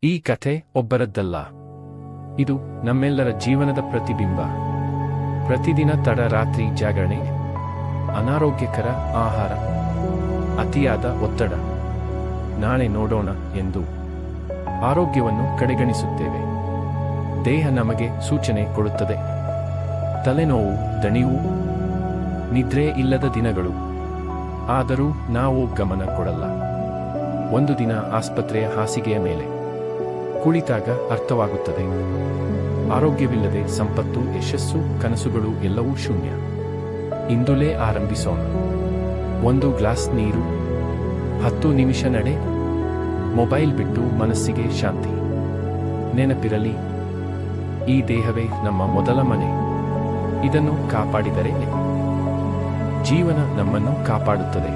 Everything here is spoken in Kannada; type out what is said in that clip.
ಈ ಕಥೆ ಒಬ್ಬರದ್ದಲ್ಲ. ಇದು ನಮ್ಮೆಲ್ಲರ ಜೀವನದ ಪ್ರತಿಬಿಂಬ. ಪ್ರತಿದಿನ ತಡರಾತ್ರಿ ಜಾಗರಣೆ, ಅನಾರೋಗ್ಯಕರ ಆಹಾರ, ಅತಿಯಾದ ಒತ್ತಡ, ನಾಳೆ ನೋಡೋಣ ಎಂದು ಆರೋಗ್ಯವನ್ನು ಕಡೆಗಣಿಸುತ್ತೇವೆ. ದೇಹ ನಮಗೆ ಸೂಚನೆ ಕೊಡುತ್ತದೆ. ತಲೆನೋವು, ದಣಿವು, ನಿದ್ರೆ ಇಲ್ಲದ ದಿನಗಳು. ಆದರೂ ನಾವು ಗಮನ ಕೊಡಲ್ಲ. ಒಂದು ದಿನ ಆಸ್ಪತ್ರೆಯ ಹಾಸಿಗೆಯ ಮೇಲೆ ಕುಳಿತಾಗ ಅರ್ಥವಾಗುತ್ತದೆ, ಆರೋಗ್ಯವಿಲ್ಲದೆ ಸಂಪತ್ತು, ಯಶಸ್ಸು, ಕನಸುಗಳು ಎಲ್ಲವೂ ಶೂನ್ಯ. ಇಂದುಲೇ ಆರಂಭಿಸೋಣ. 1 ಗ್ಲಾಸ್ ನೀರು, 10 ನಿಮಿಷ ನಡೆ, ಮೊಬೈಲ್ ಬಿಟ್ಟು ಮನಸ್ಸಿಗೆ ಶಾಂತಿ. ನೆನಪಿರಲಿ, ಈ ದೇಹವೇ ನಮ್ಮ ಮೊದಲ ಮನೆ. ಇದನ್ನು ಕಾಪಾಡಿದರೆ ಜೀವನ ನಮ್ಮನ್ನು ಕಾಪಾಡುತ್ತದೆ.